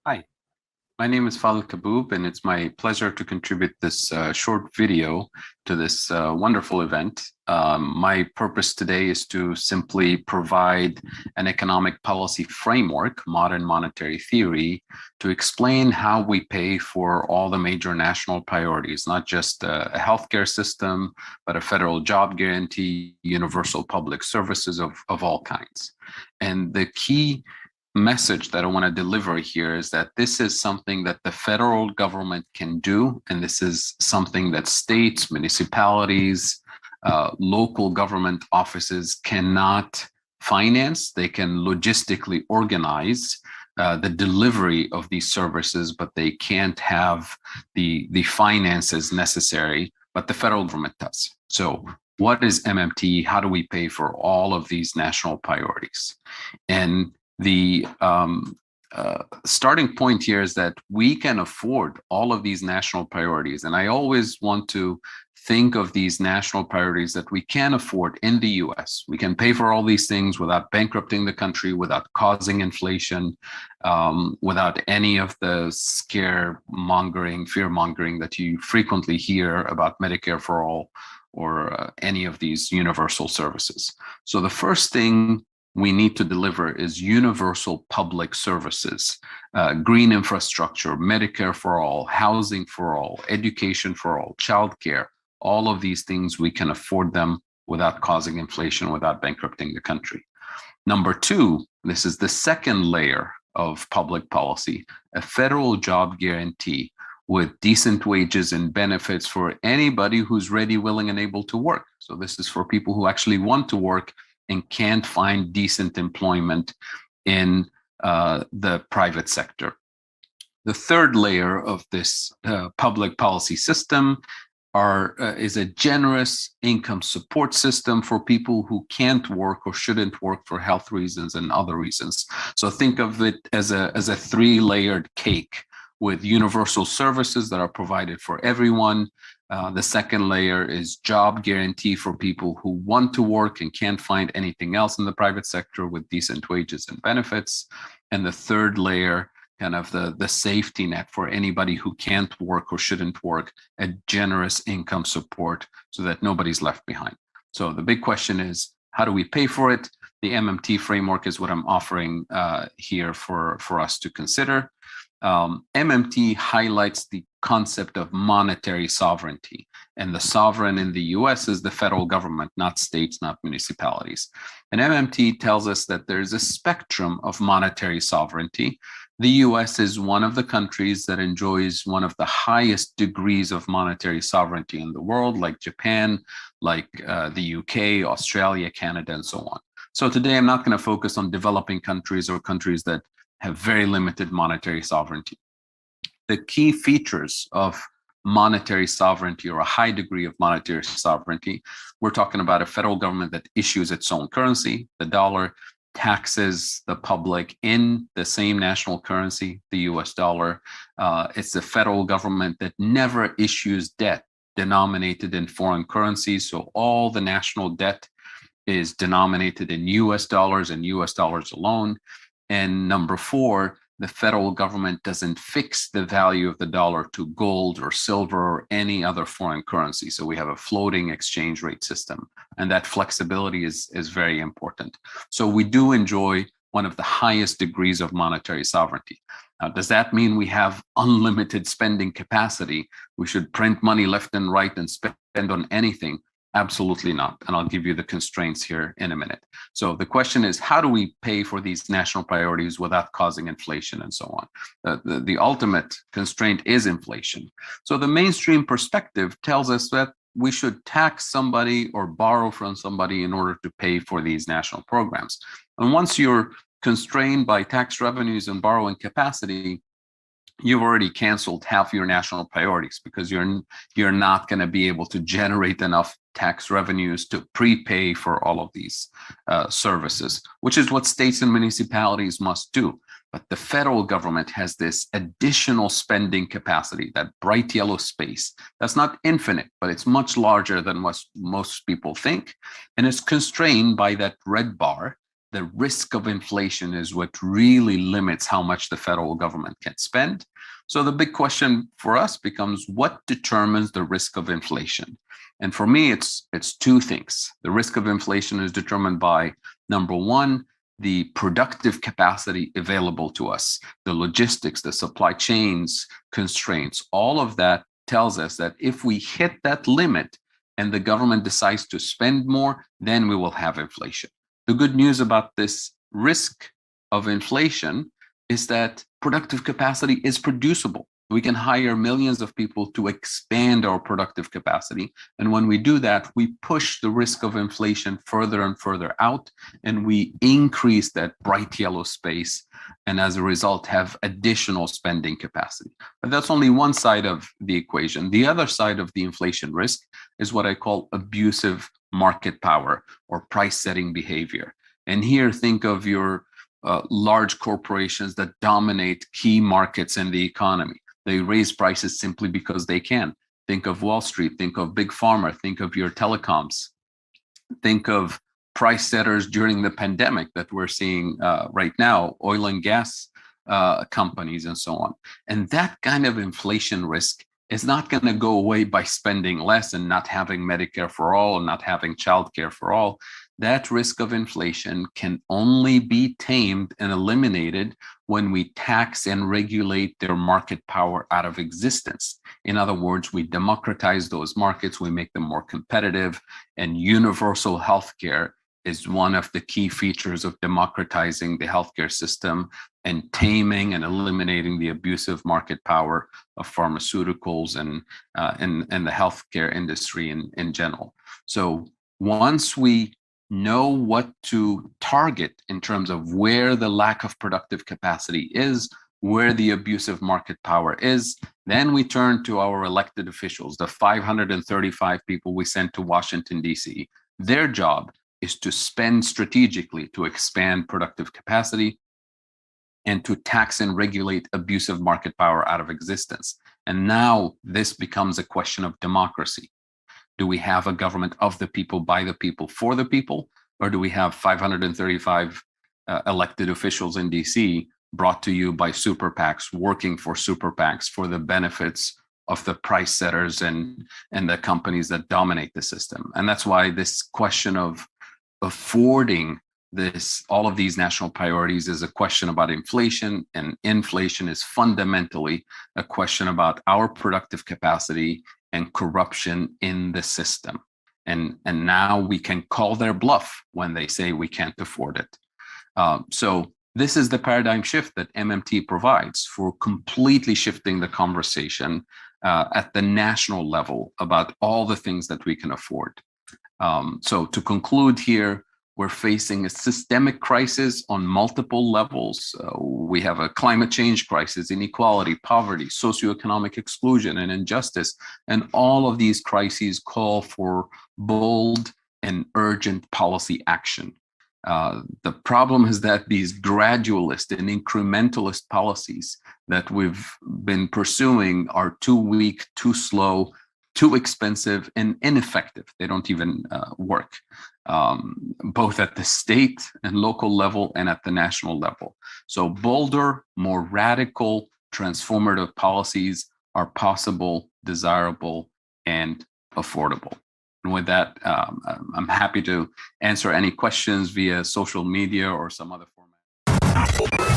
Hi, my name is Fadhel Kaboub, and it's my pleasure to contribute this short video to this wonderful event. My purpose today is to simply provide an economic policy framework, modern monetary theory, to explain how we pay for all the major national priorities, not just a healthcare system, but a federal job guarantee, universal public services of all kinds. And the key message that I want to deliver here is that this is something that the federal government can do, and this is something that states, municipalities, local government offices cannot finance. They can logistically organize the delivery of these services, but they can't have the finances necessary, but the federal government does. So what is MMT? How do we pay for all of these national priorities? And the starting point here is that we can afford all of these national priorities. And I always want to think of these national priorities that we can afford in the US. We can pay for all these things without bankrupting the country, without causing inflation, without any of the fear mongering that you frequently hear about Medicare for all or any of these universal services. So the first thing we need to deliver is universal public services, green infrastructure, Medicare for all, housing for all, education for all, childcare. All of these things, we can afford them without causing inflation, without bankrupting the country. Number two, this is the second layer of public policy, a federal job guarantee with decent wages and benefits for anybody who's ready, willing, and able to work. So this is for people who actually want to work and can't find decent employment in the private sector. The third layer of this public policy system is a generous income support system for people who can't work or shouldn't work for health reasons and other reasons. So think of it as a three-layered cake with universal services that are provided for everyone. The second layer is job guarantee for people who want to work and can't find anything else in the private sector with decent wages and benefits. And the third layer, kind of the safety net for anybody who can't work or shouldn't work, a generous income support so that nobody's left behind. So the big question is, how do we pay for it? The MMT framework is what I'm offering here for us to consider. MMT highlights the concept of monetary sovereignty, and the sovereign in the US is the federal government, not states, not municipalities. And MMT tells us that there's a spectrum of monetary sovereignty. The US is one of the countries that enjoys one of the highest degrees of monetary sovereignty in the world, like Japan, like the UK, Australia, Canada, and so on. So today I'm not going to focus on developing countries or countries that have very limited monetary sovereignty. The key features of monetary sovereignty, or a high degree of monetary sovereignty, we're talking about a federal government that issues its own currency, the dollar, taxes the public in the same national currency, the US dollar. It's the federal government that never issues debt denominated in foreign currencies. So all the national debt is denominated in US dollars and US dollars alone. And number four, the federal government doesn't fix the value of the dollar to gold or silver or any other foreign currency. So we have a floating exchange rate system, and that flexibility is very important. So we do enjoy one of the highest degrees of monetary sovereignty. Now, does that mean we have unlimited spending capacity? We should print money left and right and spend on anything? Absolutely not. And I'll give you the constraints here in a minute. So the question is, how do we pay for these national priorities without causing inflation and so on? The ultimate constraint is inflation. So the mainstream perspective tells us that we should tax somebody or borrow from somebody in order to pay for these national programs. And once you're constrained by tax revenues and borrowing capacity, you've already canceled half your national priorities because you're not going to be able to generate enough tax revenues to prepay for all of these services, which is what states and municipalities must do. But the federal government has this additional spending capacity, that bright yellow space. That's not infinite, but it's much larger than what most people think. And it's constrained by that red bar. The risk of inflation is what really limits how much the federal government can spend. So the big question for us becomes, what determines the risk of inflation? And for me, it's two things. The risk of inflation is determined by, number one, the productive capacity available to us, the logistics, the supply chains constraints. All of that tells us that if we hit that limit and the government decides to spend more, then we will have inflation. The good news about this risk of inflation is that productive capacity is producible. We can hire millions of people to expand our productive capacity. And when we do that, we push the risk of inflation further and further out, and we increase that bright yellow space, and as a result, have additional spending capacity. But that's only one side of the equation. The other side of the inflation risk is what I call abusive market power or price setting behavior. And here, think of your large corporations that dominate key markets in the economy. They raise prices simply because they can. Think of Wall Street, think of Big Pharma, think of your telecoms, think of price setters during the pandemic that we're seeing right now, oil and gas companies and so on. And that kind of inflation risk is not going to go away by spending less and not having Medicare for all and not having childcare for all. That risk of inflation can only be tamed and eliminated when we tax and regulate their market power out of existence. In other words, we democratize those markets, we make them more competitive, and universal healthcare is one of the key features of democratizing the healthcare system and taming and eliminating the abusive market power of pharmaceuticals and the healthcare industry in general. So once we know what to target in terms of where the lack of productive capacity is, where the abusive market power is, then we turn to our elected officials, the 535 people we sent to Washington, D.C. Their job is to spend strategically to expand productive capacity and to tax and regulate abusive market power out of existence. And now this becomes a question of democracy. Do we have a government of the people, by the people, for the people? Or do we have 535 elected officials in DC brought to you by super PACs, working for super PACs for the benefits of the price setters and the companies that dominate the system? And that's why this question of affording all of these national priorities is a question about inflation, and inflation is fundamentally a question about our productive capacity and corruption in the system. And now we can call their bluff when they say we can't afford it. So this is the paradigm shift that MMT provides for completely shifting the conversation at the national level about all the things that we can afford. So to conclude here, we're facing a systemic crisis on multiple levels. We have a climate change crisis, inequality, poverty, socioeconomic exclusion, and injustice. And all of these crises call for bold and urgent policy action. The problem is that these gradualist and incrementalist policies that we've been pursuing are too weak, too slow, too expensive, and ineffective. They don't even work, both at the state and local level and at the national level. So bolder, more radical, transformative policies are possible, desirable, and affordable. And with that, I'm happy to answer any questions via social media or some other format.